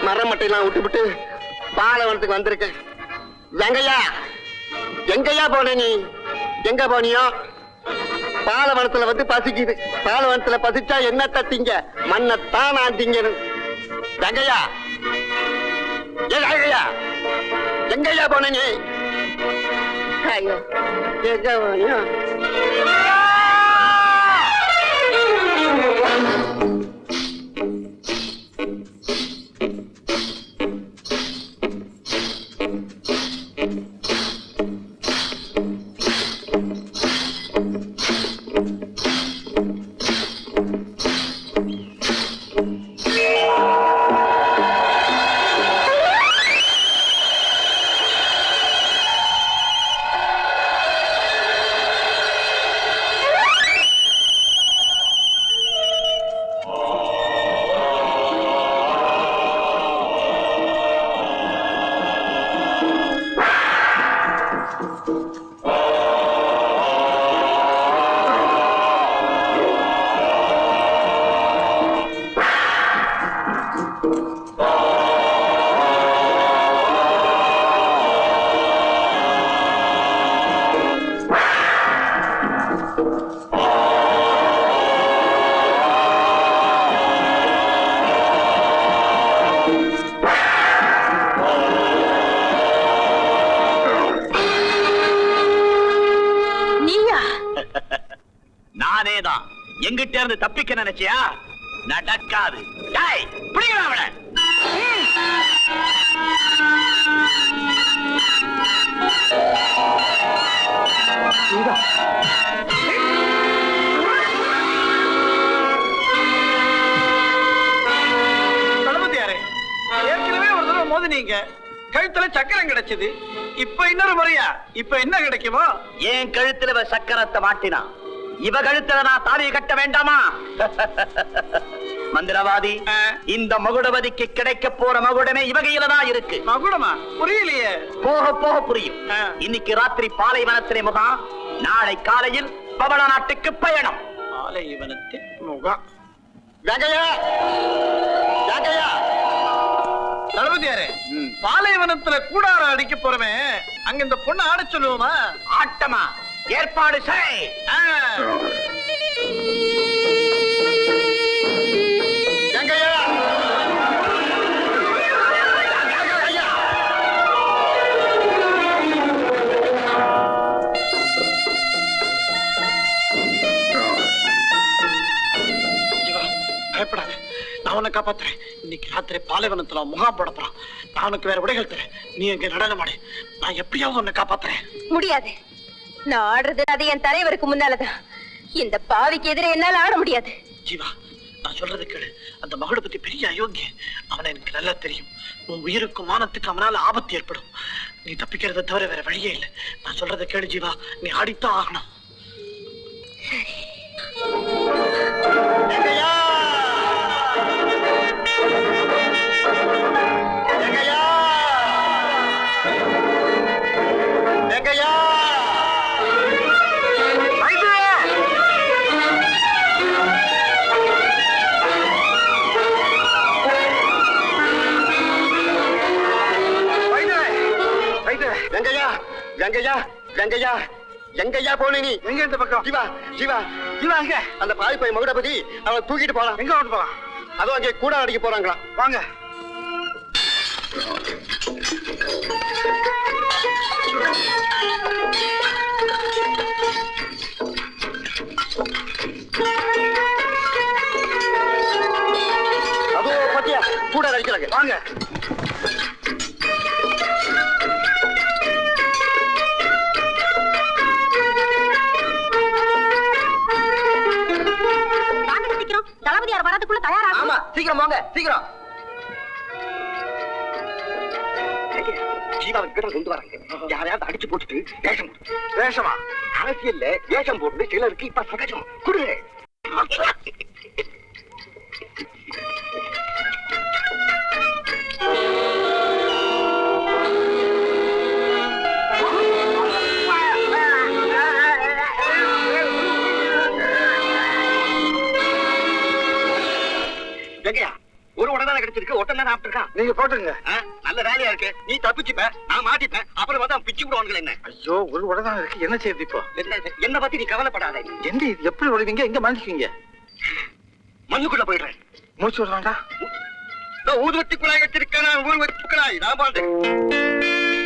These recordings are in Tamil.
மரம் மட்டையெல்லாம் விட்டுவிட்டு பாலவனத்துக்கு வந்திருக்கேன். எங்கய்யா எங்கய்யா போன நீ? எங்க போனியோ? பாலவனத்துல வந்து பசிக்குது. பாலவனத்துல பசிச்சா என்னத்த திங்க? மண்ணத்தான் நான் திங்கணும். எங்கய்யா எங்கய்யா எங்கய்யா போன நீ? ஐயோ எங்க போனியோ? எங்கிட்ட இருந்து தப்பிக்க நினைச்சியா? நடக்காது. பிடிக்கிறா தளபதியாரே, ஏற்கனவே ஒரு தடவை மோதினீங்க, கழுத்துல சக்கரம் கிடைச்சது. இப்ப இன்னொரு முறையா? இப்ப என்ன கிடைக்குமோ? ஏன் கழுத்துல சக்கரத்தை மாட்டினா இவ கழுத்துல நான் தாலியை கட்ட வேண்டாமா? மந்திரவாதி, இந்த மகுடவதிக்கு கிடைக்க போற மகுடமே இவகையில தான் இருக்கு. மகுடமா? புரியலையே. போக போக புரியும். இன்னைக்கு ராத்திரி பாலைவனத்திலே முகாம், நாளை காலையில் பவள நாட்டுக்கு பயணம். பாலைவனத்தின் முகாம். தளபதியாரே, பாலைவனத்துல கூடார அடிக்க போறமே, அங்க இந்த பொண்ணு ஆட சொல்லுவோமா? ஆட்டமா? ஏற்பாடு செய். பயப்படாத, நான் உன்னை காப்பாத்துறேன். இன்னைக்கு ராத்திரி பாலைவனத்துல முகாம் போட போறான். நான் உனக்கு வேற விடைகள் தரேன். நீ எங்க நடனமாடு. நான் எப்படியாவது உன்னை காப்பாத்துறேன். முடியாது. நான் ஆடுறது அது என் தலைவருக்கு முன்னாலதான். இந்த பாவிக்கு எதிரே என்னால ஆட முடியாது. ஜீவா, நான் சொல்றது கேளு. அந்த மகளை பத்தி பெரிய அயோக்கிய. அவனை எனக்கு நல்லா தெரியும். உன் உயிருக்கும் மானத்துக்கு அவனால ஆபத்து ஏற்படும். நீ தப்பிக்கிறத தவிர வேற வழியே இல்லை. நான் சொல்றதை கேளு ஜீவா, நீ ஆடித்தான் ஆகணும். வெங்கையா வெங்கையா எங்கய்யா போன நீ? எங்க இந்த பக்கம்? ஜீவா ஜீவா ஜீவா அங்க அந்த பாவி போய் மகுடபதி அவனை தூக்கிட்டு போலாம். எங்க ஓட்டு போலாம்? அதுவும் அங்கே கூட அடிக்க போறாங்களா? வாங்க. அதுவும் பத்தியா கூட அடிக்கிறாங்க. வாங்க. தளபதியார் வரதுக்குள்ள தயாரா? ஆமா, சீக்கிரம் வாங்க, சீக்கிரம். ஜீவாவை கிட்ட கொண்டு வராங்க. யாரையாவது அடிச்சு போட்டுட்டு வேஷம் போட்டு. வேஷமா? அரசியல்ல வேஷம் போட்டு சிலருக்கு இப்ப சகஜம். குடு. ஒரு உடனே கிடைச்சிருக்கு, ஒட்டனை சாப்பிட்டுருக்கான். நீங்க போட்டுங்க. நல்ல வேலையா இருக்கு. நீ தப்பிச்சுப்ப, நான் மாட்டிப்பேன். அப்புறம் வந்து பிச்சு விடுவானுங்களே என்ன. ஐயோ, ஒரு உடனே இருக்கு, என்ன செய்யுது இப்போ? என்ன பத்தி நீ கவலைப்படாத. எந்த எப்படி விடுவீங்க, எங்க மாட்டிக்குவீங்க? மண்ணுக்குள்ள போயிடுறேன். மூச்சு விடுறான்டா. ஊதுவத்தி குழாய் வச்சிருக்கேன், ஊதுவத்தி குழாய். நான் பாட்டேன்.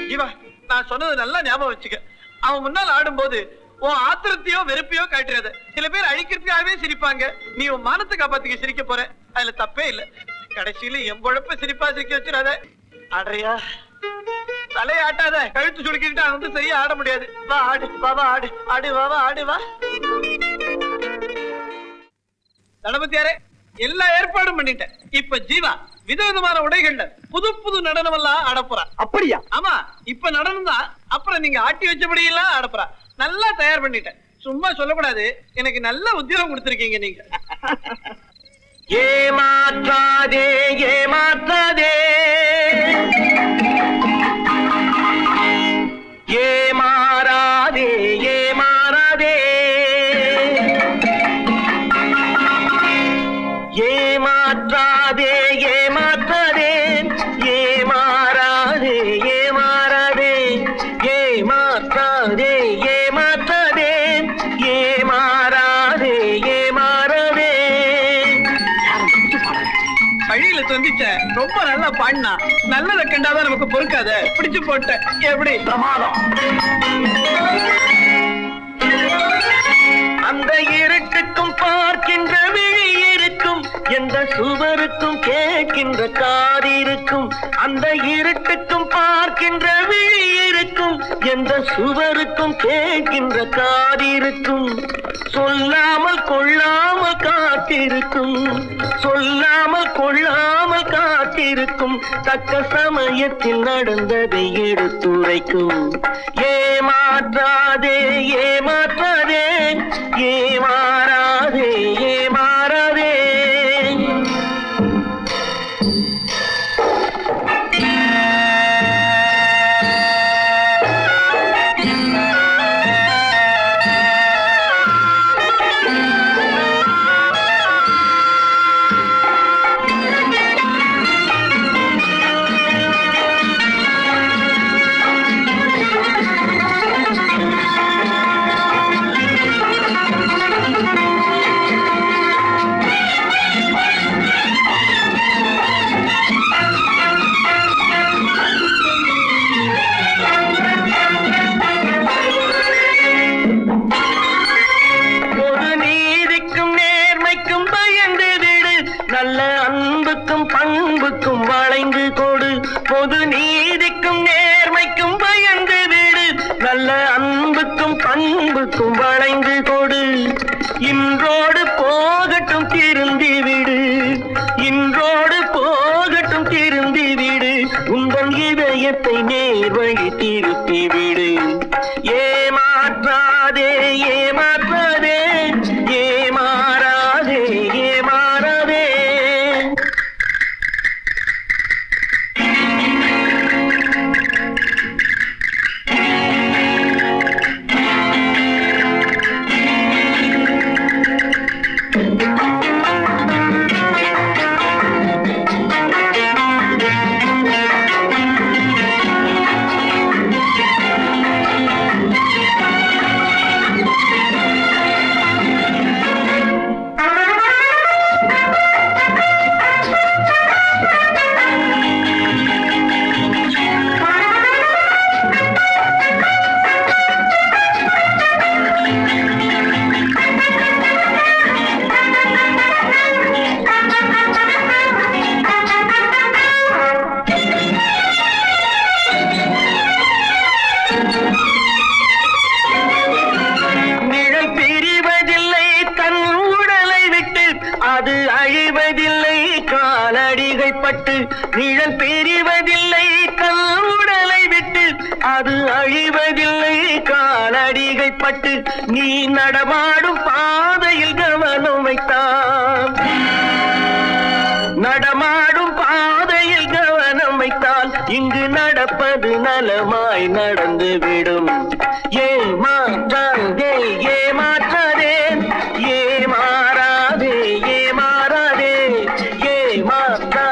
ஜீவா, நான் சொன்னது நல்லா ஞாபகம் வச்சுக்க. அவன் முன்னால் ஆடும்போது உன் ஆத்திரத்தையோ வெறுப்பையோ காட்டுறது. சில பேர் அழிக்கிறதுக்காகவே சிரிப்பாங்க. நீ உன் மானத்தை காப்பாத்திக்க சிரிக்க போற. அதுல தப்பே இல்ல. கடைசியில என் பொழப்ப சிரிப்பா சிரிக்க வச்சிடாத. ஆடுறியா? தலையை ஆட்டாத. கழுத்து சுடுக்கிட்டு வந்து சரியா ஆட முடியாது. வா ஆடு, வா வா ஆடு, ஆடு வா வா ஆடு வா. தளபதியாரே, எல்லா ஏற்பாடும் பண்ணிட்டேன். இப்ப ஜீவா விதவிதமான உடைகள்ல புது புது நடனம் எல்லாம் ஆடப்போறா. அப்படியா? ஆமா, இப்ப நடனம் தான். அப்புறம் நீங்க ஆட்டி வச்சபடி எல்லாம் ஆடப்போறா. நல்லா தயார் பண்ணிட்டேன். சும்மா சொல்லக்கூடாது, எனக்கு நல்ல உத்தியோகம் கொடுத்திருக்கீங்க நீங்க. ஏமாற்றாதே ஏமாற்றாதே ஏமாறாதே ஏமாறாதே ஏமாற்றாதே ஏமாற்றாதே ஏமாறாதே ஏமாறாதே ஏமாற்றாதே ஏமாற்றாதே ஏமாறாதே ஏமாறாதே. வழியில சந்திச்ச ரொம்ப நல்லா பாடினா. நல்லதை கண்டாதான் நமக்கு பொறுக்காத. பிடிச்சு போட்ட எப்படி? பிரமாதம். அந்த இருட்டுக்கும் பார்க்கின்ற விழி இருக்கும், எந்த சுவருக்கும் கேட்கின்ற காதிருக்கும். அந்த இருட்டுக்கும் பார்க்கின்ற விழி இருக்கும், எந்த சுவருக்கும் கேட்கின்ற காதிருக்கும். சொல்லாமல் கொள்ளாமல் காத்திருக்கும், சொல்லாமல் கொள்ளாமல் காத்திருக்கும். தக்க சமயத்தில் நடந்ததை எடுத்துரைக்கும். ஏமாற்றாதே ஏமாற்றாதே ஏமாறாதே ஏமாறாதே. நல்ல அன்புக்கும் பண்புக்கும் வளைந்து கொடு. பொது நீதிக்கும் நேர்மைக்கும் பயந்து விடு. நல்ல அன்புக்கும் பண்புக்கும் வளைந்து கொடு. இன்றோடு போகட்டும் திருந்தி விடு. இன்றோடு போகட்டும் திருந்தி விடு. உங்கள் இதயத்தை நேர்வழி திருப்பி விடு. ஏமாற்றாதே ஏமாற்றாதே ஏமாறாதே ஏமாறாதே. அது அழிவதில்லை காலடிகள் பட்டு. நிழல் பெறுவதில்லை கல் உடலை விட்டு. அது அழிவதில்லை காலடிகள் பட்டு. நீ நடமாடும் பாதையில் கவனம் வைத்தான். நடமாடும் பாதையில் கவனம் வைத்தால் இங்கு நடப்பது நலமாய் நடந்துவிடும். ஏமாற்றாதே ஏமாற்றாதே ஏமாறாதே ஏமாறாதே ஏமாற்றா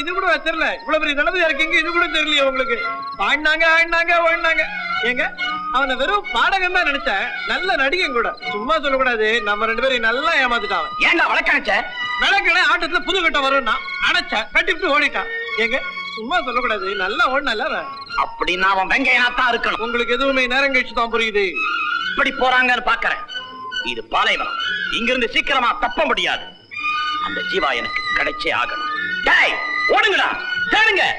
இது கூட தெரியல, இவ்வளவு பெரிய தளபதியா இருக்கீங்க, இது கூட தெரியலையே உங்களுக்கு? ஆடினாங்க ஓடினாங்க. ஏங்க, அவனை வெறும் பாடகம் தான் நினைச்சேன், நல்ல நடிகன் கூட. சும்மா சொல்லக்கூடாது, நம்ம 2 பேரும் நல்லா ஏமாத்திட்டான். ஏன்டா வழக்கணைச்ச? நடக்கல ஆட்டத்துல புது கட்டம் வரும்னா அணைச்ச கட்டிட்டு ஓடிட்டான். ஏங்க, சும்மா சொல்லக்கூடாது, நல்லா ஓடினால. அப்படின்னா அவன் வெங்கையனாத்தான் இருக்கணும். உங்களுக்கு எதுவுமே நேரம் கழிச்சு தான் புரியுது. இப்படி போறாங்கன்னு பாக்குறேன். இது பாலைவனம், இங்கிருந்து சீக்கிரமா தப்ப முடியாது. அந்த ஜீவா எனக்கு கிடைச்சே ஆகணும். டேய், ஓடுங்கடா, தேடுங்கடா.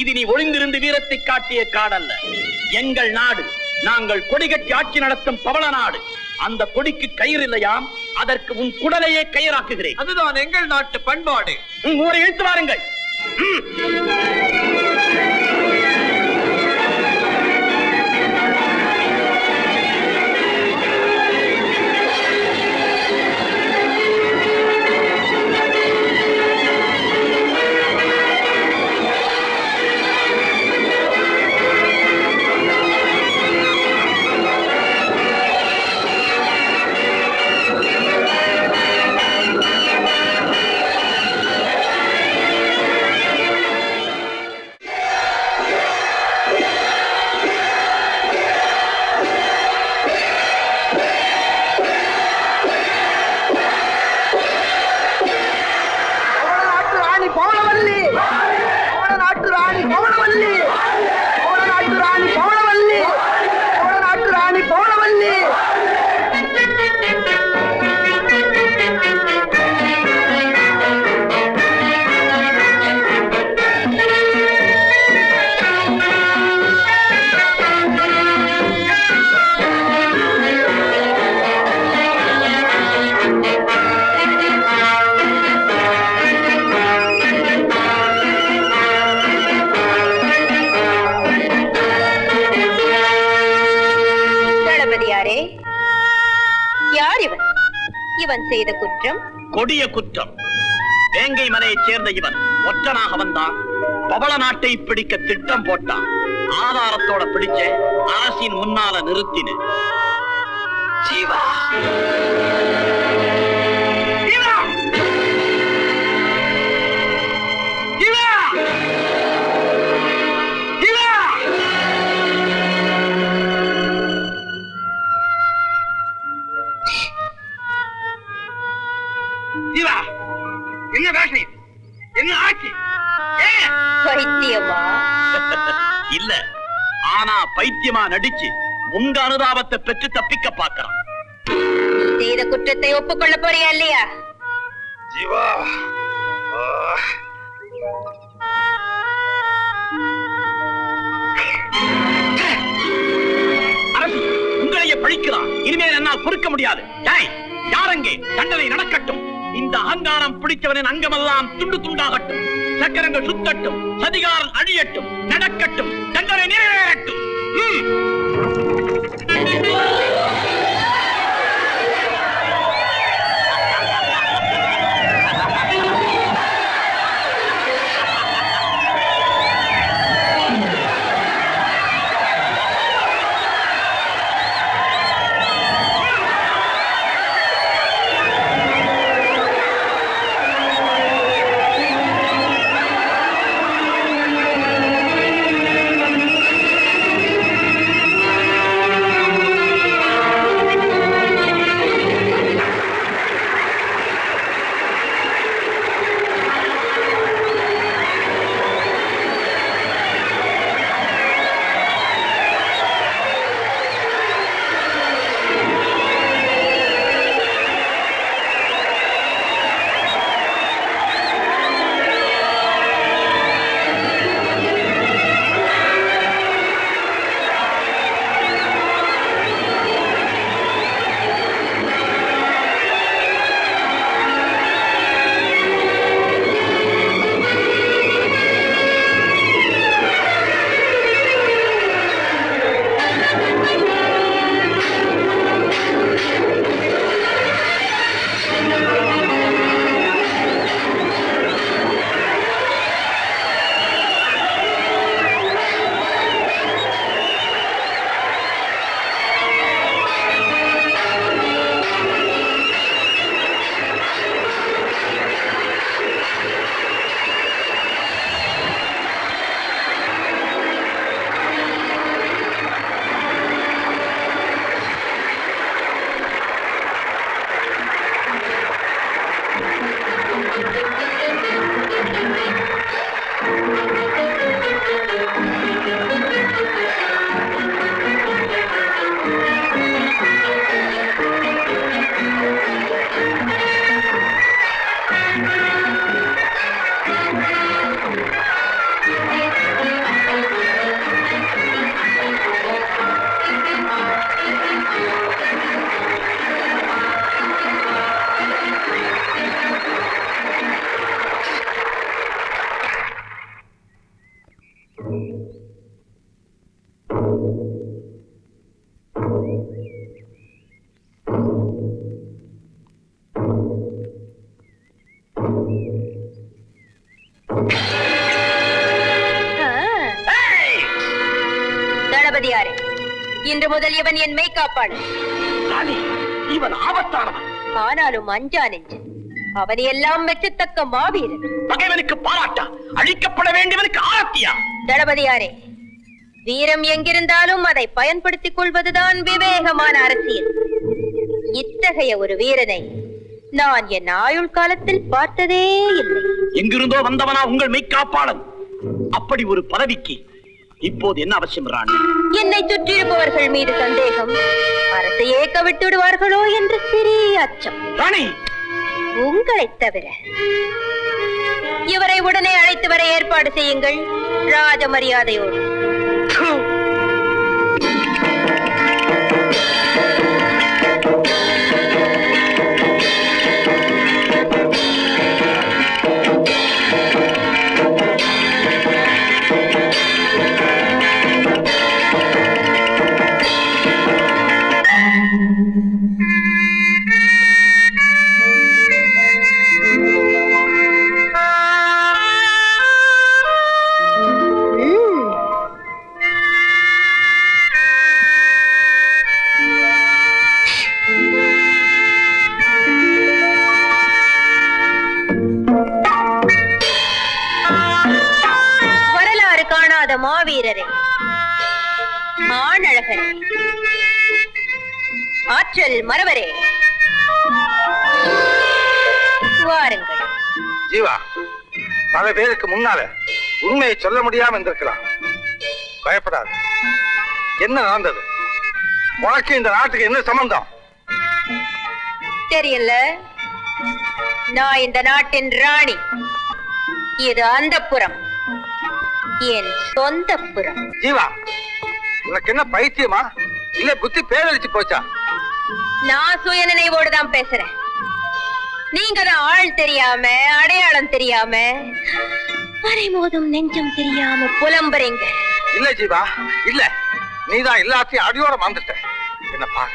இது நீ ஒளிந்திருந்து வீரத்தை காட்டிய காடல்ல, எங்கள் நாடு. நாங்கள் கொடிகட்டி ஆட்சி நடத்தும் பவள நாடு. அந்த கொடிக்கு கயிறு இல்லையாம், அதற்கு உன் குடலையே கயிறாக்குகிறேன். அதுதான் எங்கள் நாட்டு பண்பாடு. ஊரை இழுத்து வாருங்கள். இவன் செய்த குற்றம் கொடிய குற்றம். வேங்கை மலையைச் சேர்ந்த இவன் ஒற்றனாக வந்தான். பவள நாட்டை பிடிக்க திட்டம் போட்டான். ஆதாரத்தோட பிடிச்ச அரசின் முன்னால நிறுத்தின. ஜீவா ஜீவா ஜீவா ஜீவா ஜீவா என்ன வேஷம் இது? என்ன ஆச்சு? பைத்தியமா? இல்ல, ஆனா பைத்தியமா நடிச்சு உங்க அனுதாபத்தை பெற்று தப்பிக்க பார்க்கறான். செய்த குற்றத்தை ஒப்புக்கொள்ள போறியா இல்லையா? ஜீவா அரசு உங்களையே பழிக்கிறான். இனிமேல் என்னால் பொறுக்க முடியாது. யாரங்கே? தண்டனை நடக்கட்டும். இந்த அகங்காரம் பிடித்தவனின் அங்கமெல்லாம் துண்டு துண்டாகட்டும். சக்கரங்கள் சுத்தட்டும். சதிகாரன் அழியட்டும். நடக்கட்டும். தண்டனை நிறைவேறட்டும். தளபதியாரே, இன்று முதல் இவன் என் மெய்காப்பாளன். இவன் ஆபத்தானவன். ஆனாலும் அஞ்சா நெஞ்சு. அவனை எல்லாம் மெச்சத்தக்க மாவீரன். பகைவனுக்கு பாராட்டா, அழிக்கப்பட வேண்டியவனுக்கு ஆரத்தியா? தளபதியாரே, வீரம் எங்கிருந்தாலும் அதை பயன்படுத்திக் கொள்வதுதான் விவேகமான அரசியல். இத்தகைய ஒரு வீரனை நான் என் ஆயுள் காலத்தில் பார்த்ததே இல்லை. எங்கிருந்தோ வந்தவனா உங்கள் மெய்காப்பாளன்? அப்படி ஒரு பதவிக்கு இப்போது என்ன அவசியம் ராணி? என்னை சுற்றியிருப்பவர்கள் மீது சந்தேகம், அரசையே கவிழ்த்து விடுவார்களோ என்று சிறிய அச்சம். ராணி, உங்களைத் தவிர இவரை உடனே அழைத்து வர ஏற்பாடு செய்யுங்கள், ராஜ மரியாதையோடு. மாவீரரே, ஆணழகரே, ஆற்றல் மறவரே, வாருங்கள். ஜீவா, பல பேருக்கு முன்னால உண்மையை சொல்ல முடியாம இருந்திருக்கலாம். பயப்படாது. என்ன நடந்தது? உனக்கு இந்த நாட்டுக்கு என்ன சம்பந்தம்? தெரியல. நான் இந்த நாட்டின் ராணி. இது அந்தப்புறம், என் சொந்தப்புறம். ஜீவா, உனக்கு என்ன பைத்தியமா இல்ல புத்தி பேரடிச்சு போச்சா? நான் சுய நினைவோடு தான் பேசுறேன். நீங்க தான் ஆள் தெரியாம, அடையாளம் தெரியாம, அரைமோதும் நெஞ்சம் தெரியாம புலம்புறீங்க. இல்ல ஜீவா, இல்ல. நீதான் எல்லாத்தையும் அடியோட மறந்துட்ட. என்ன பாரு,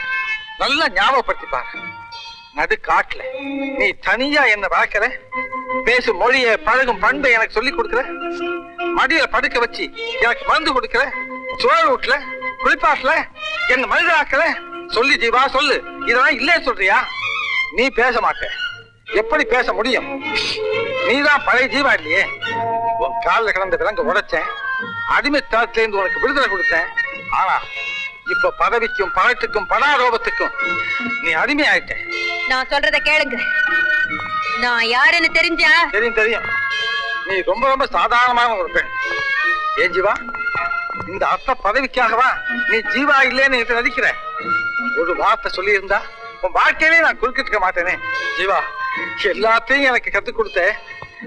நல்லா ஞாபகப்படுத்தி பாரு. நடு காட்டுல நீ தனியா என்ன வளர்க்கிற, பேசும் மொழிய, பழகும் பண்பை எனக்கு சொல்லி கொடுக்கிற, மடியில படுக்க வச்சு எனக்கு மருந்து கொடுக்கிற, சோறு வீட்டுல குளிப்பாட்டுல என்ன மனிதராக்கல. சொல்லு ஜீவா, சொல்லு. இதெல்லாம் இல்லே சொல்றியா? நீ பேச மாட்ட. எப்படி பேச முடியும்? நீதான் பழைய ஜீவா இல்லையே. உன் காலில் கிடந்த விலங்கு உடைச்சேன், அடிமைத்தனத்துல இருந்து உனக்கு விடுதலை கொடுத்தேன். ஆனா இப்ப பதவிக்கும் பணத்துக்கும் பணாரோபத்துக்கும் நீ அடிமை ஆயிட்ட. நான் சொல்றத கேளுங்க. நான் யாருன்னு தெரிஞ்சா? தெரியும் தெரியும். நீ ரொம்ப ரொம்ப சாதாரணமான ஒரு பெண். ஏன் ஜீவா, இந்த அர்த்த பதவிக்காகவா நீ ஜீவா இல்லேன்னு நடிக்கிற? ஒரு வார்த்தை சொல்லி இருந்தா உன் வாழ்க்கையிலே நான் குறுக்கிட்டு மாட்டேனே. ஜீவா, எல்லாத்தையும் எனக்கு கத்துக் கொடுத்த,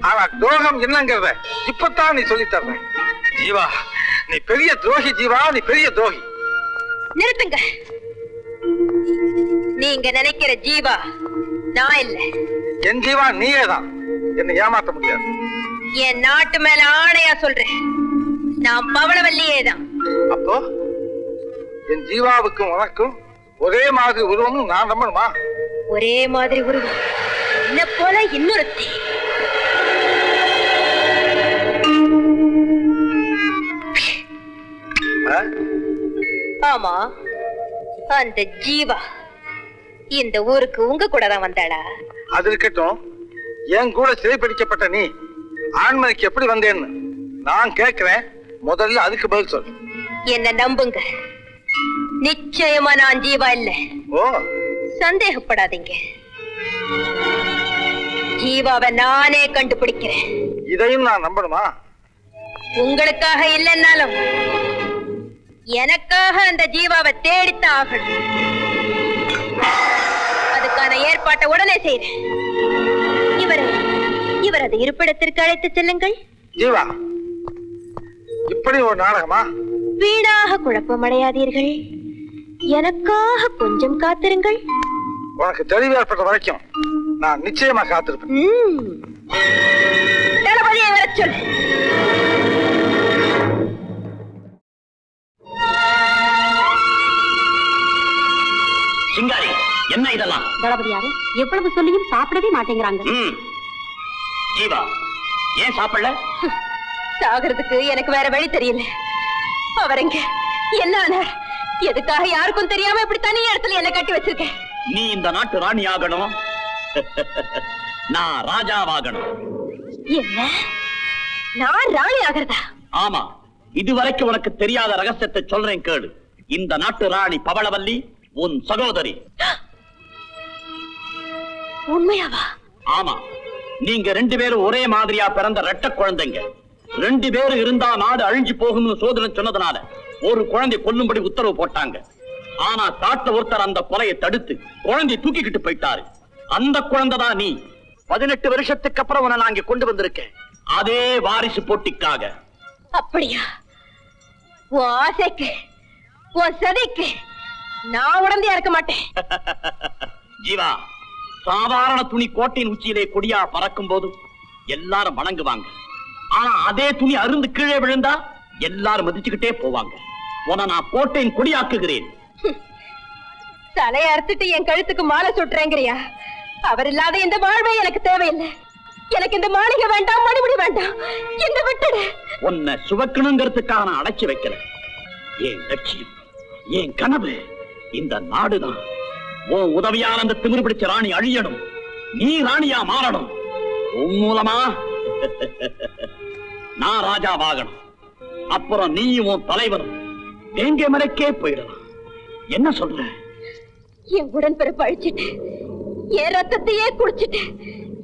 ஆனா துரோகம் என்னங்கிறத இப்பதான் நீ சொல்லி தர்ற. ஜீவா, நீ பெரிய துரோகி. ஜீவா, நீ பெரிய துரோகி. நிறுத்துங்க. நீங்க நினைக்கிற ஜீவா நான் இல்ல. என் ஜீவா நீயே தான். என்னை ஏமாத்த முடியாது. என் நாட்டு மேல ஆணையா சொல்றேன், நான் பவளவல்லியே தான். அப்போ என் ஜீவாவுக்கும் உனக்கும் ஒரே மாதிரி உருவமும் நான் நம்பணுமா? ஒரே மாதிரி உருவம், என்ன போல இன்னொருத்தி. ஆமா, அந்த ஜீவா இந்த ஊருக்கு உங்க கூட தான் வந்தாளா? அது இருக்கட்டும். என் கூட சிறைப்பிடிக்கப்பட்ட நீ ஆண்மனைக்கு எப்படி வந்தேன்னு நான் கேட்கிறேன். முதல்ல அதுக்கு பதில் சொல். என்ன நம்புங்க, நிச்சயமா நான் ஜீவா இல்ல. ஓ, சந்தேகப்படாதீங்க. ஜீவாவை நானே கண்டுபிடிக்கிறேன். இதையும் நான் நம்பணுமா? உங்களுக்காக இல்லைன்னாலும் எனக்காக அந்த ஜீவாவை தேடித்தான் ஆகணும். அதுக்கான ஏற்பாட்டை உடனே செய்றேன். இவரது இருப்பிடத்திற்கு அழைத்து செல்லுங்கள். ஜீவா, இப்படி ஒரு நாடகமா? வீணாக குழப்பமடையாதீர்கள். எனக்காக கொஞ்சம் காத்திருங்கள். உனக்கு தெளிவு ஏற்பட்ட வரைக்கும் நான் நிச்சயமா காத்திருப்பேன். தளபதியை வரச் சொல்லு. சிங்காரி, என்ன இதெல்லாம்? தளபதியாரே, எவ்வளவு சொல்லியும் சாப்பிடவே மாட்டேங்கிறாங்க. ஜீவா, ஏன் சாப்பிடல? சாகிறதுக்கு எனக்கு வேற வழி தெரியல. அவரங்க என்ன ஆனார்? எதுக்காக யாருக்கும் தெரியாம இப்படி தனி இடத்துல என்ன கட்டி வச்சிருக்கேன்? நீ இந்த நாட்டு ராணி ஆகணும், நான் ராஜாவாகணும். என்ன? நான் ராணி ஆகிறதா? ஆமா, இதுவரைக்கும் உனக்கு தெரியாத ரகசியத்தை சொல்றேன் கேளு. இந்த நாட்டு ராணி பவளவல்லி உன் சகோதரி. உண்மையாவா? ஆமா, நீங்க 2 பேரும் ஒரே மாதிரியா பிறந்த ரெட்ட குழந்தைங்க. 2 பேரும் இருந்தா நாடு அழிஞ்சு போகும்னு சோதனை சொன்னதுனால ஒரு குழந்தை கொல்லும்படி உத்தரவு போட்டாங்க. ஆனா காட்டுல ஒருத்தர் அந்த கொலையை தடுத்து குழந்தை தூக்கிக்கிட்டு போயிட்டாரு. அந்த குழந்தை தான் நீ. 18 வருஷத்துக்கு அப்புறம் உன்னை நான் இங்க கொண்டு வந்திருக்கேன், அதே வாரிசு போட்டிக்காக. அப்படியா? உன் ஆசைக்கு, உன் சதிக்கு நான் உடந்தையா இருக்க மாட்டேன். ஜீவா, சாதாரண துணி கோட்டையின் உச்சியிலே கொடியா பறக்கும் போது எல்லாரும் வணங்குவாங்க. ஆனா அதே துணி அருந்து கீழே விழுந்தா எல்லாரும் மதிச்சுக்கிட்டே போவாங்க. உன்னை நான் கோட்டையின் கொடியாக்குகிறேன். தலையை அறுத்துட்டு என் கழுத்துக்கு மாலை சுட்டுறேங்கிறியா? அவர் இல்லாத இந்த வாழ்வே எனக்கு தேவையில்லை. எனக்கு இந்த மாளிகை வேண்டாம், மணிமுடி வேண்டாம். என்ன விட்டுடு. உன்னை சுவக்கணுங்கிறதுக்காக நான் அடைச்சு வைக்கல. என் லட்சியம், என் கனவு இந்த நாடுதான். உன் உதவியால் அந்த திமிரு பிடிச்ச ராணி அழியணும், நீ ராணியா மாறணும். உன் மூலமா நான் ராஜாவாகணும். அப்புறம் நீயும் உன் தலைவரும் வேங்கை மலைக்கே போயிடலாம். என்ன சொல்ற? என் உடன்பிறப்பு அழிச்சிட்டு என் ரத்தத்தையே குடிச்சிட்டு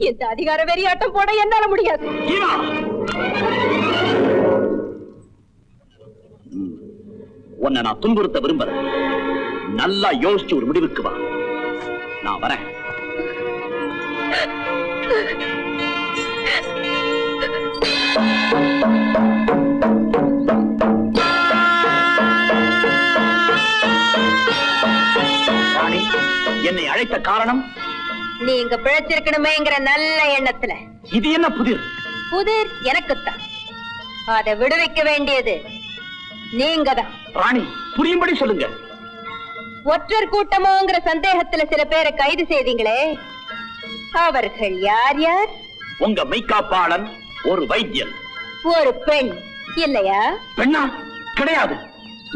இந்த அதிகார வெறியாட்டம் போட என்னால முடியாது. ஜீவா! உன்னை நான் துன்புறுத்த விரும்புறேன். நல்லா யோசிச்சு ஒரு முடிவுக்கு வா. நான் வரேன். ராணி, என்னை அழைத்த காரணம்? நீங்க பிழைச்சிருக்கணுமேங்கிற நல்ல எண்ணத்துல. இது என்ன புதிர்? புதிர் எனக்குத்தான். அதை விடுவிக்க வேண்டியது நீங்க தான். ராணி, புரியும்படி சொல்லுங்க. ஒற்றர் கூட்டமோங்கிற சந்தேகத்துல சில பேரை கைது செய்தீங்களே, அவர்கள் யார் யார்? உங்க மெய்காப்பாளன், ஒரு வைத்தியன், ஒரு பெண் இல்லையா? பெண்ணா? கிடையாது.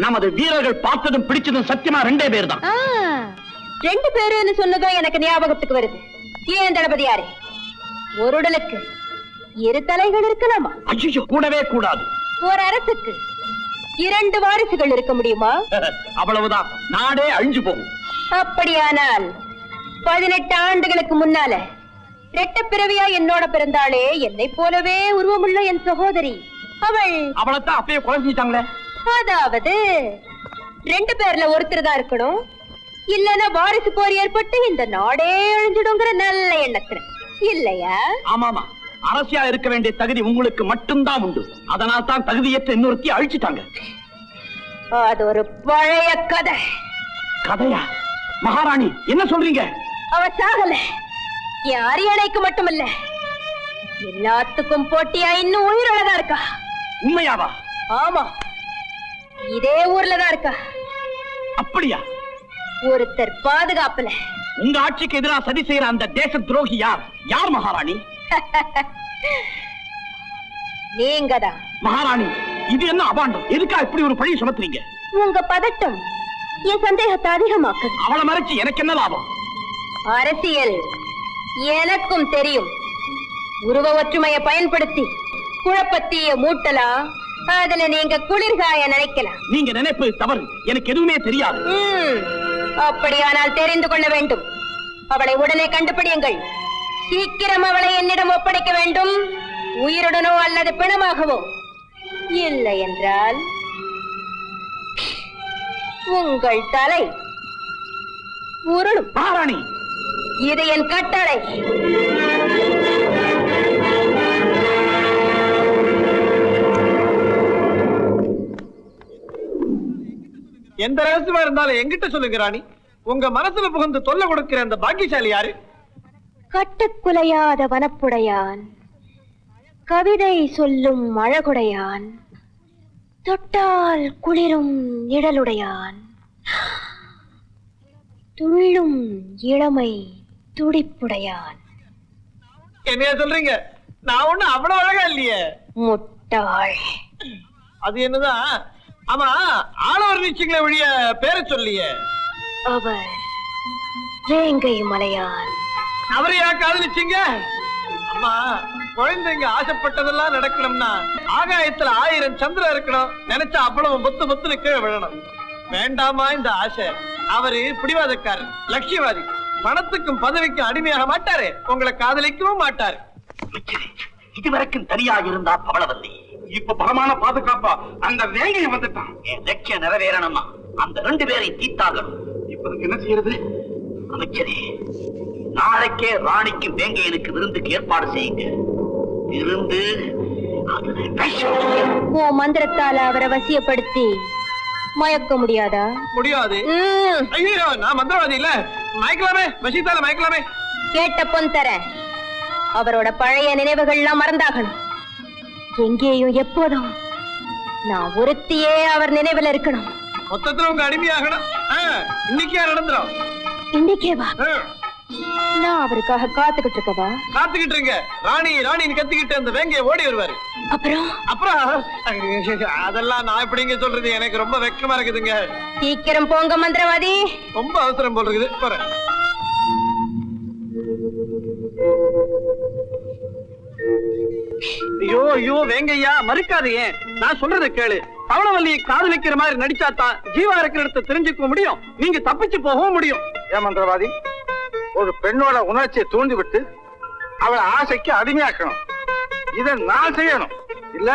நமது வீரர்கள் பார்த்ததும் பிடிச்சதும் சத்தியமா 2 பேர் தான். 2 பேருன்னு சொன்னதும் எனக்கு ஞாபகத்துக்கு வருது. ஏன் தளபதியாரே, ஒரு உடலுக்கு 2 தலைகள் இருக்கலாமா? ஐயோ, கூடவே கூடாது. ஒரு அரசுக்கு 2 வாரிசுகள் இருக்க முடியுமா? அவ்வளவுதான், நாடே அழிஞ்சு போகும். அப்படியானால் 18 ஆண்டுகளுக்கு முன்னால ரெட்ட பிறவியா என்னோட பிறந்தாளே, என்னை போலவே உருவமுள்ள என் சகோதரி, அவளைத்தான் அப்பயே கொலை செஞ்சிட்டாங்களே. அதாவது 2 பேர்ல ஒருத்தர் தான் இருக்கணும், இல்லன்னா வாரிசு போர் ஏற்பட்டு இந்த நாடே அழிஞ்சிடுங்கிற நல்ல எண்ணத்துல இல்லையா? ஆமாமா, அரசியா இருக்க வேண்டிய தகுதி உங்களுக்கு மட்டும்தான் உண்டு. அதனால் தான் தகுதியற்ற இன்னொருத்தி அழிச்சிட்டாங்க. அது ஒரு பழைய கதை. கதையா? மகாராணி, என்ன சொல்றீங்க? அவ சாகல. என் அரியணைக்கு மட்டுமல்ல, எல்லாத்துக்கும் போட்டியா இன்னும் உயிரோடதான் இருக்கா. உண்மையாவா? ஆமா, இதே ஊர்ல தான் இருக்கா. அப்படியா? ஒருத்தர் பாதுகாப்புல. உங்க ஆட்சிக்கு எதிராக சதி செய்யற அந்த தேச துரோகி யார்? யார் மகாராணி? நீங்கதான். மகாராணி, இது என்ன அபாண்டம்? எதுக்கா இப்படி ஒரு பழி சுமத்துறீங்க? உங்க பதட்டம் என் சந்தேகத்தை அதிகமாக்குது. அவளை மறைச்சு எனக்கு என்ன லாபம்? அரசியல் எனக்கும் தெரியும். உருவ ஒற்றுமையை பயன்படுத்தி குழப்பத்திய மூட்டலாம், அதுல நீங்க குளிர்காய நினைக்கலாம். நீங்க நினைப்பு தவறு. எனக்கு எதுவுமே தெரியாது. அப்படியானால் தெரிந்து கொள்ள வேண்டும். அவளை உடனே கண்டுபிடியுங்கள். சீக்கிரம் அவளை என்னிடம் ஒப்படைக்க வேண்டும். உயிருடனோ அல்லது பிணமாகவோ. இல்லை என்றால் உங்கள் தலை உருளும். மகாராணி, இது என் கட்டளை. எந்த ரகசியமா இருந்தாலும் எங்கிட்ட சொல்லுங்க ராணி. உங்க மனசுல புகுந்து தொல்லை கொடுக்கிற அந்த பாக்கியசாலி யாரு? கட்டுக்குலையாத வனப்புடையான், கவிதை சொல்லும் அழகுடையான், தொட்டால் குளிரும் நிழலுடையான், துள்ளும் இளமை துடிப்புடையான். என்னைய சொல்றீங்க? நான் ஒண்ணு அவ்வளவு அழகா இல்லையே. முட்டாள். அது என்னதான்? ஆமா, ஆளவர் நீச்சிங்கள வழிய பேரை சொல்லியே. அவர் வேங்கை மலையான். அவரை யா காதலிச்சீங்க? அம்மா, குழந்தைங்க ஆசைப்பட்டதெல்லாம் நடக்கணும்னா ஆகாயத்துல 1000 சந்திரன் இருக்கணும். நினைச்சா அவ்வளவு முத்து முத்துன்னு கீழே விழணும். வேண்டாமா இந்த ஆசை? அவரு பிடிவாதக்காரர், லட்சியவாதி. பணத்துக்கும் பதவிக்கும் அடிமையாக மாட்டாரு. உங்களை காதலிக்கவும் மாட்டாரு. இதுவரைக்கும் தனியாக இருந்தா பவளவல்லி, இப்ப பலமான பாதுகாப்பா அந்த வேங்கையை வந்துட்டான். என் லட்சியம் நிறைவேறணுமா அந்த 2 பேரை தீத்தாகணும். இப்ப என்ன செய்யறது? அமைச்சரே, நாளைக்கே ராணிக்கு வேங்கையனுக்கு விருந்துக்கு ஏற்பாடு செய்யுங்க. விருந்து உன் மந்திரத்தால அவரை வசியப்படுத்தி மயக்க முடியாதா? முடியாது. ஐயோ, நான் மந்திரவாதி இல்ல. மயக்கலாமே, வசித்தால மயக்கலாமே. கேட்ட பொன் தர. அவரோட பழைய நினைவுகள்லாம் மறந்தாகணும். எங்கேயும் எப்போதும் நான் ஒருத்தியே அவர் நினைவில் இருக்கணும். மொத்தத்துல உங்க அடிமையாகணும். இன்னைக்கே நடந்துரும். இன்னைக்கேவா? நான் அவருக்காக காத்துக்கிட்டு இருக்கவா? காத்துக்கிட்டு இருங்க. ராணி ராணின்னு கத்திக்கிட்டு அந்த வேங்கைய ஓடி வருவாரு. அப்புறம் அதெல்லாம் நான் எப்படிங்க சொல்றது? எனக்கு ரொம்ப வெக்கமா இருக்குதுங்க. சீக்கிரம் போங்க மந்திரவாதி. ரொம்ப அவசரம் போல் இருக்குது. போறேன். ஐயோ ஐயோ வேங்கய்யா மறுக்காதீங்க, நான் சொல்றதை கேளு. பவளவல்லியை காதலிக்கிற மாதிரி நடிச்சாதான் ஜீவா இருக்கிற இடத்தை தெரிஞ்சுக்க முடியும், நீங்க தப்பிச்சு போகவும் முடியும். ஏன் மந்திரவாதி, ஒரு பெண்ணோட உணர்ச்சியை தூண்டி விட்டு அவளை ஆசைக்கு அடிமையாக்கணும். இதை நான் செய்யணும் இல்ல?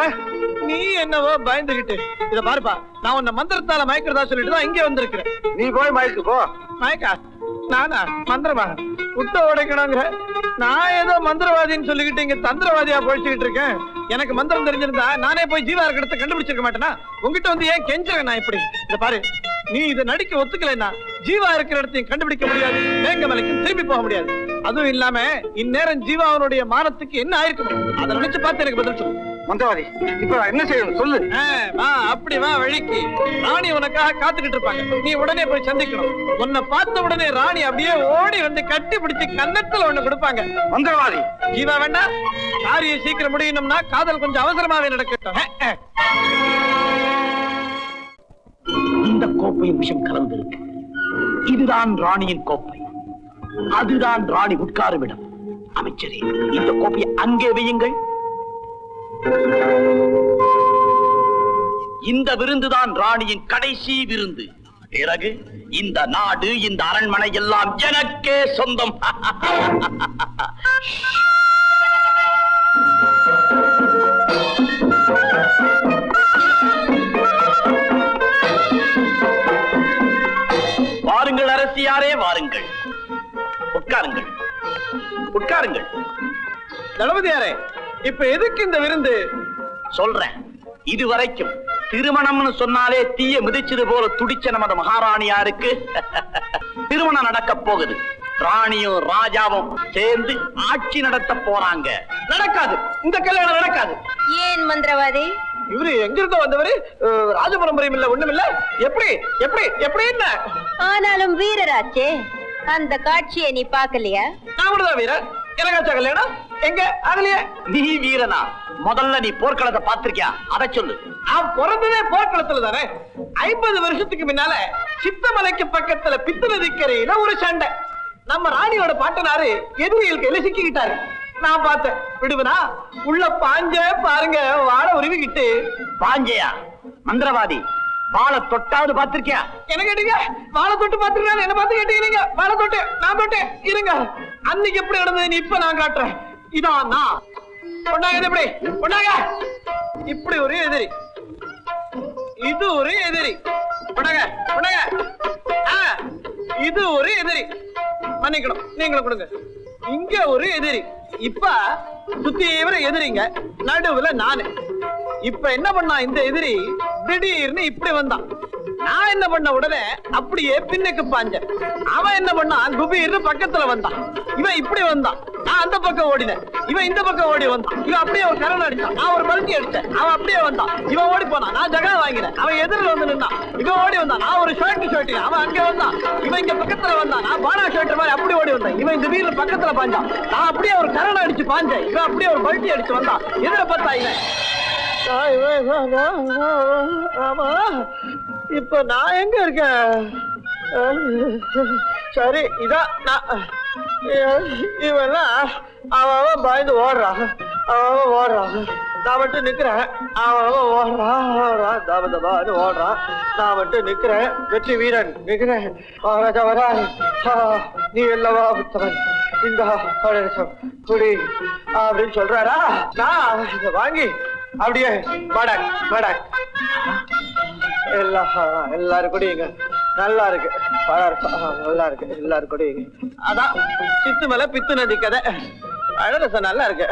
நீ என்னவோ பயந்துகிட்டு இத பாருப்பா, நான் உன்னை மந்திரத்தால மயக்கிறதா சொல்லிட்டு தான் இங்கே வந்திருக்கிறேன். நீ போய் மயக்கு போ. மயக்கா? நானா மந்திரமா விட்ட உடைக்கணுங்கிற? நான் ஏதோ மந்திரவாதின்னு சொல்லிக்கிட்டு இங்க தந்திரவாதியா பொழிச்சுக்கிட்டு இருக்கேன். எனக்கு மந்திரம் தெரிஞ்சிருந்தா நானே போய் ஜீவா இருக்கிற இடத்தை கண்டுபிடிச்சிருக்க மாட்டேனா? உங்ககிட்ட வந்து ஏன் கெஞ்சுறேன் நான் இப்படி? இத பாரு, நீ இதை நடிக்க ஒத்துக்கலைன்னா ஜீவா இருக்கிற இடத்தையும் கண்டுபிடிக்க முடியாது, வேங்கமலைக்கும் திரும்பி போக முடியாது. அதுவும் இல்லாம இந்நேரம் ஜீவாவனுடைய மானத்துக்கு என்ன ஆயிருக்கணும் அதை நினைச்சு பார்த்து எனக்கு பதில் சொல்லு. மந்திரவாதி, இப்ப நான் என்ன செய்யணும் சொல்லு. வா, அப்படி வா வழிக்கு. ராணி உனக்காக காத்துக்கிட்டு இருப்பாங்க, நீ உடனே போய் சந்திக்கணும். உன்னை பார்த்த உடனே ராணி அப்படியே ஓடி வந்து கட்டி பிடிச்சு கன்னத்துல ஒண்ணு கொடுப்பாங்க. மந்திரவாதி, ஜீவா வேண்டாம், காரியம் சீக்கிரம் முடியணும்னா காதல் கொஞ்சம் அவசரமாவே நடக்கட்டும். இந்த கோப்பையின் விஷம் கலந்திருக்கு. இதுதான் ராணியின் கோப்பை, அதுதான் ராணி உட்காரும் இடம். அமைச்சரே, இந்த கோப்பையை அங்கே வையுங்கள். இந்த விருந்துதான் ராணியின் கடைசி விருந்து. பிறகு இந்த நாடு, இந்த அரண்மனை எல்லாம் எனக்கே சொந்தம். வாருங்கள் அரசியாரே, வாருங்கள், உட்காருங்கள், உட்காருங்கள். தளபதியாரே, இப்ப எதுக்கு இந்த விருந்து? சொல்றேன். இதுவரைக்கும் திருமணம்னு சொன்னாலே தீய மிதிச்சது போல துடிச்ச நமது மகாராணியாருக்கு திருமணம் நடக்க போகுது. ராணியும் ராஜாவும் சேர்ந்து ஆட்சி நடத்த போறாங்க. நடக்காது, இந்த கல்யாணம் நடக்காது. ஏன் மந்திரவாதி? இவரு எங்க இருந்தோ வந்தவரு, ராஜபரம்பரையும் இல்ல, ஒண்ணும் இல்ல. எப்படி எப்படி எப்படி என்ன? ஆனாலும் வீரராச்சே, அந்த காட்சியை நீ பார்க்கலையா? நான் கூட தான் வீரன், எனக்காச்சா கல்யாணம்? எங்க ஆகலையே. நீ வீரனா? முதல்ல நீ போர்க்களத்தை பார்த்திருக்கியா? அதை சொல்லு. நான் பிறந்ததே போர்க்களத்துல தானே. 50 வருஷத்துக்கு முன்னால சித்தமலைக்கு பக்கத்துல பித்து நதிக்கரையில ஒரு சண்டை. நம்ம ராணியோட பாட்டனாரு எதிரிகளுக்கு எல்லாம் சிக்கிக்கிட்டாரு. நான் பார்த்தேன், விடுவனா? உள்ள பாஞ்ச பாருங்க, வாழை உருவிக்கிட்டு. பாஞ்சையா? மந்திரவாதி, வாழை தொட்டாவது பார்த்திருக்கியா? என்ன கேட்டீங்க? வாழை தொட்டு பாத்துருக்கா? என்ன பார்த்து கேட்டீங்க நீங்க? வாழை தொட்டு நான் தொட்டேன். இருங்க, அன்னைக்கு எப்படி நடந்தது இப்ப நான் காட்டுறேன். இதான் நான். கொண்டாங்க, எப்படி கொண்டாங்க. இப்படி ஒரு எதிரி, இது ஒரு எதிரி. கொண்டாங்க கொண்டாங்க. இது ஒரு எதிரி, மன்னிக்கணும், நீங்களும் கொடுங்க. இங்க ஒரு எதிரி. இப்ப சுத்தி எதிரிங்க, நடுவுல நானு. இப்ப என்ன பண்ணா இந்த எதிரி? திடீர்னு இப்படி வந்தான். நான் என்ன பண்ண உடனே அப்படியே பின்னுக்கு பாஞ்சேன். அவன் என்ன பண்ணா? குபீர்னு பக்கத்துல வந்தான். இவன் இப்படி வந்தான், நான் அந்த பக்கம் ஓடினேன். இவன் இந்த பக்கம் ஓடி வந்தான். இவன் அப்படியே ஒரு கரண் அடிச்சான், நான் ஒரு பல்ட்டி அடிச்சேன். அவன் அப்படியே வந்தான், இவன் ஓடி போனான். நான் ஜகா வாங்கினேன், அவன் எதிரில் வந்து நின்னான். இவன் ஓடி வந்தான், நான் ஒரு ஷர்ட் அவன் அங்க வந்தான். இவன் இங்க பக்கத்துல வந்தான், நான் பானா ஷர்ட் மாதிரி அப்படி ஓடி வந்தேன். இவன் இந்த வீட்டுல பக்கத்துல பாஞ்சான், நான் அப்படியே ஒரு கரண் அடிச்சு பாஞ்சேன். இவன் அப்படியே ஒரு பல்ட்டி அடிச்சு வந்தான். எதிர பார்த்தா இவன். ஆமா, இப்ப நான் எங்க இருக்கேன்? சரி, இதான் நான். இவெல்லாம் அவன் பயந்து ஓடுறான், அவன் ஓடுறான், நான் மட்டும் நிக்கிறேன். அவன் ஓடுறான், தபதபான்னு ஓடுறான், நான் மட்டும் நிக்கிறேன். வெற்றி வீரன் நிக்கிறேன். நீ அல்லவா புத்தவன், இந்த கடைசம் குடி அப்படின்னு சொல்றாரா? நான் இதை வாங்கி அப்படியே மடக் மடக் எல்லாரும் குடிங்க. நல்லா இருக்கு, நல்லா இருக்கு, எல்லாரும் குடிங்க. அதான் சித்து மேல பித்து நதி கதை. அழரசம் நல்லா இருக்கு.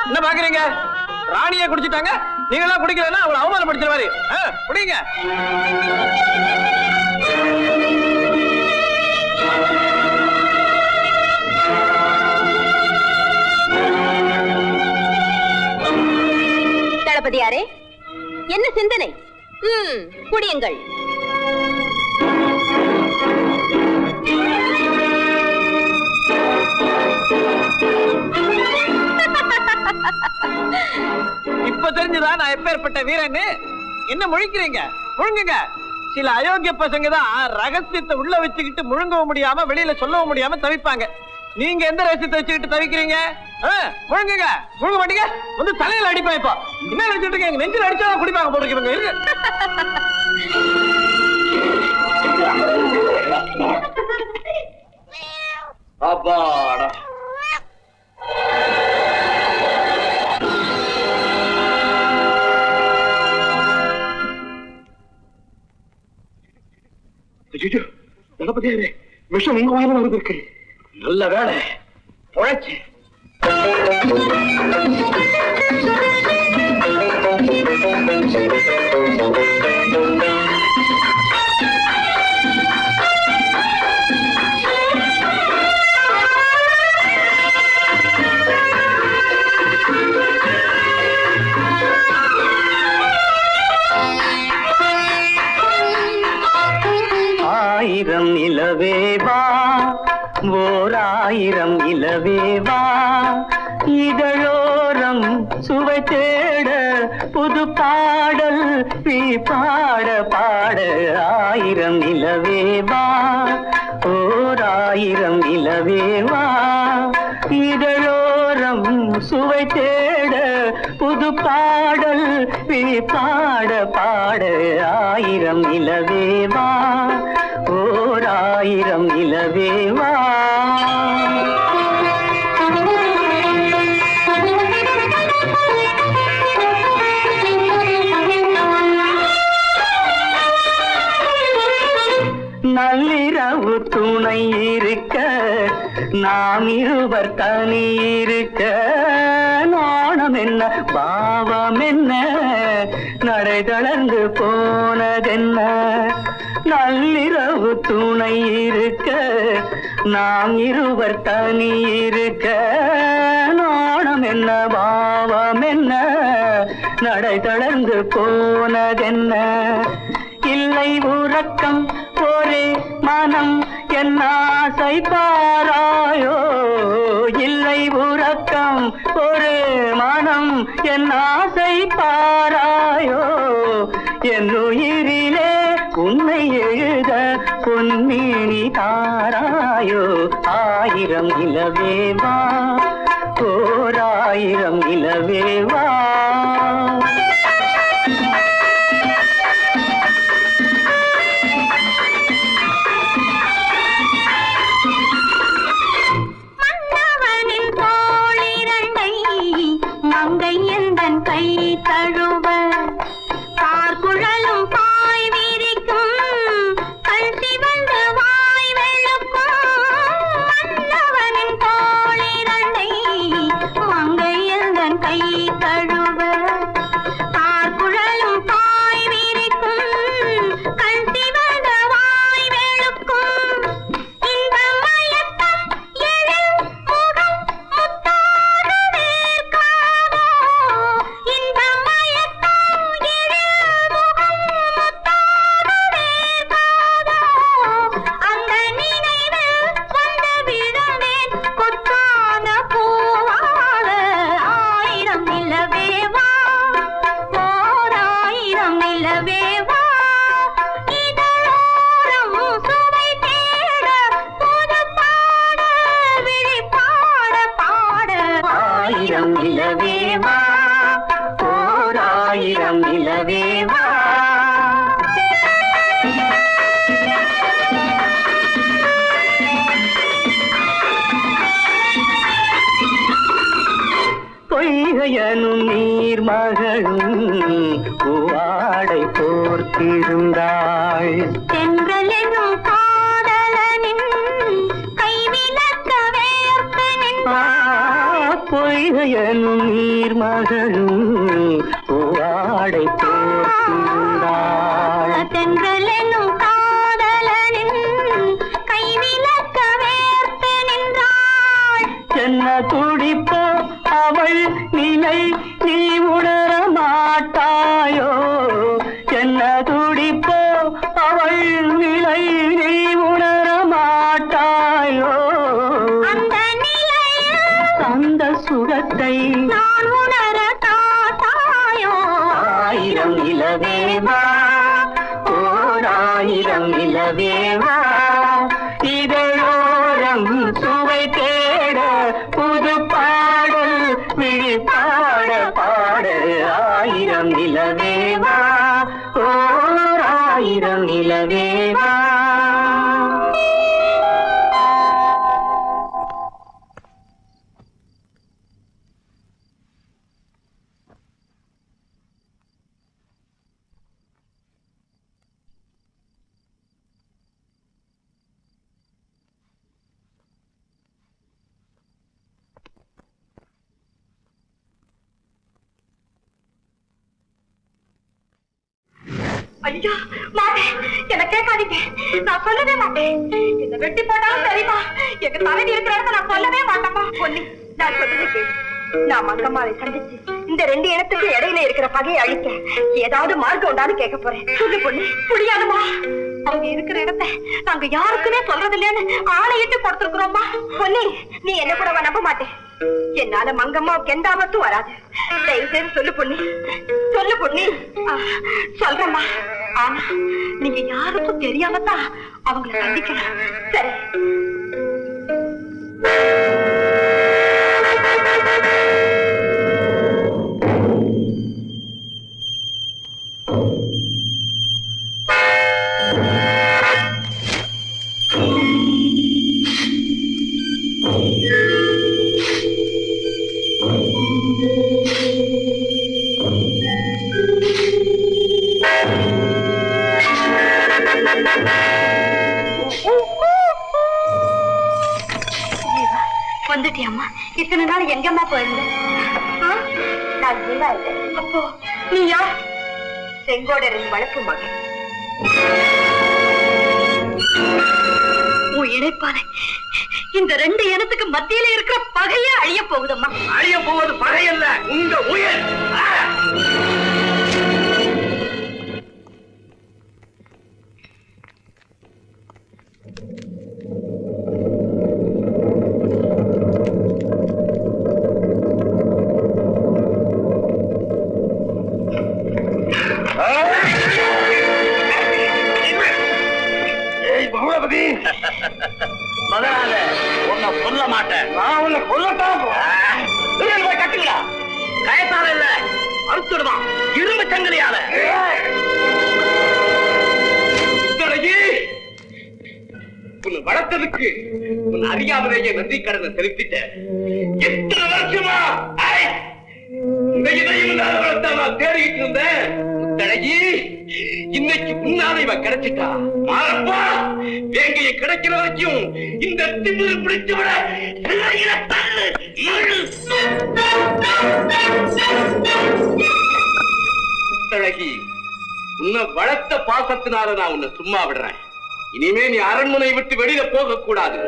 என்ன பாக்குறீங்க? ராணியை குடிச்சிட்டாங்க, நீங்க எல்லாம் குடிக்கலன்னா அவளை அவமானப்படுத்துற மாதிரி. குடிங்க. தளபதியாரே, என்ன சிந்தனை? குடியுங்கள். இப்ப தெரிஞ்சுதான் நான் எப்பேற்பட்ட வீரன்னு. என்ன முழிக்கிறீங்க? முழுங்குங்க. சில அயோக்கிய பசங்க தான் ரகசியத்தை உள்ள வச்சுக்கிட்டு முழுங்கவும் முடியாம வெளியில சொல்லவும் முடியாம தவிப்பாங்க. நீங்க எந்த ரகசியத்தை வச்சுக்கிட்டு தவிக்கிறீங்க? முழுங்குங்க. முழுங்க மாட்டீங்க வந்து தலையில அடிப்பேன். இப்போ என்ன நினைச்சிட்டு இருக்கீங்க? நெஞ்சில் அடிச்சா குடிப்பாங்க போட்டுருக்கீங்க. இருக்கு அப்பாடா. விஷம் உங்க வாயில வருது இருக்கு. நல்ல வேலை உழைச்சு. ஆயிரம் நிலவேவா ஓர் ஆயிரம் நிலவேவா இதழோரம் சுவை தேட புது பாடல் நீ பாட பாட ஆயிரம் நிலவேவா ஓர் ஆயிரம் நிலவேவா இதழோரம் சுவை தேட புது பாடல் நீ பாட பாட ஆயிரம் நிலவேவா ஓர் ஆயிரம் நிலவேவா. நள்ளிரவு துணை இருக்க நாம் இருவர் தனி இருக்க நாணம் என்ன பாவம் என்ன நடை தளர்ந்து போனதென்ன. நள்ளிரவு துணை இருக்க நாம் இருவர் தனி இருக்க நாணம் என்ன பாவம் என்ன நடை தளர்ந்து போனதென்ன. இல்லை உறக்கம் ஒரே மனம் என் ஆசை பாராயோ. இல்லை உறக்கம் ஒரு மனம் என் ஆசை பாராயோ. என் உயிரிலே உன்னை எழுத பொன்மேனி தாராயோ. ஆயிரம் நிலவேவா ஓர் ஆயிரம் நிலவேவா. மங்கை எந்தன் கை தழுவ பார்க்குழலும் பாய் விரிக்கும் கண் சிவந்த வாய் வெளுக்கும் மன்னவனின் தோளிரண்டை மங்கை எந்தன் கை தழுவ பார்க்குழலும் பாய் விரிக்கும் கண் சிவந்த வாய் வெளுக்கும் இந்த மயக்கம் எழில் முகம் முத்தாரவே நிலவேவா ஓர் ஆயிரம் நிலவேவா. பொய்கையனும் நீர் மகளும் பூவாடை போர்த்திருந்தாள். தென்றலெனும் காதலனின் கைவிலக்க வேர்த்து நின்றாள். பொய்கையனும் நீர் மகளும் பூவாடை போர்த்திருந்தாள். தென்றலெனும் காதலனின் கைவிலக்க வேர்த்து நின்றாள். என்ன துடிப்போ அவள் நிலை நீ உணர மாட்டாயோ. என்ன துடிப்போ அவள் நிலை நீ உணர மாட்டாயோ. அந்த நிலையில் அந்த சுகத்தை நான் உணர காட்டாயோ. ஆயிரம் நிலவேவா ஓர் ஆயிரம் நிலவேவா இதழோரம் சுவை தேட புது பாடல் விழி பாட பாட ஆயிரம் நிலவேவா ஓர் ஆயிரம் நிலவேவா. ஐயா மாட்டேன், என்ன கேட்காதீங்க, நான் சொல்லவே மாட்டேன். என்ன வெட்டி போட்டாலும் சரிமா, எங்க தலைவி இருக்கிற இடத்த நான் சொல்லவே மாட்டேமா. பொன்னி, நான் சொல்றது கேளு. நான் மங்கம்மாவை சந்திச்சு இந்த ரெண்டு இடத்துக்கு இடையில இருக்கிற பகையை அழிக்க ஏதாவது மார்க்கம் உண்டான்னு கேட்க போறேன். சொல்லு பொண்ணு. முடியாதுமா, அவங்க இருக்கிற இடத்த நாங்க யாருக்குமே சொல்றது இல்லைன்னு ஆணையிட்டு கொடுத்துருக்குறோம்மா. பொன்னி, நீ என்ன கூட நம்ப மாட்டேன். என்னால மங்கம்மாவுக்கு எந்த ஆபத்தும் வராது. தயவு செய்து சொல்லு பொண்ணு, சொல்லு பொண்ணு. சொல்றேம்மா, ஆனா நீங்க யாருக்கும் தெரியாமத்தான் அவங்களை சந்திக்கணும். சரி. வந்துட்டியம்மா, இத்தனை நாள் எங்கம்மா போயிருந்த? நான் ஜீவா இல்லை. அப்போ நீ யார்? செங்கோடரின் வளர்ப்பு மகன். உன் இணைப்பானை இந்த ரெண்டு இனத்துக்கு மத்தியில இருக்கிற பகையே அழிய போகுதம்மா. அழிய போவது பகை அல்ல, உங்க உயிர். முதலாள உன்னை சொல்ல மாட்டேன். நான் உன்னை சொல்லத்தான் கட்டுங்களா? கயத்தால இல்ல, அறுத்துடுவான் இரும்பு சங்கிலியால. உன்னை வளர்த்ததுக்கு உன் அறியாமலேயே நன்றி கடனை செலுத்திட்ட. எத்தனை வருஷமா தேடிட்டு இருந்தேன். முத்தழகி, இன்னைக்கு முன்னால இவன் கிடைச்சிட்டா. மாறப்பா, வேங்கையை கிடைக்கிற வரைக்கும் இந்த திமிரு பிடிச்சு விட முத்தழகி, உன்னை வளர்த்த பாசத்தினால நான் உன்னை சும்மா விடுறேன். இனிமே நீ அரண்மனை விட்டு வெளியில போக கூடாது.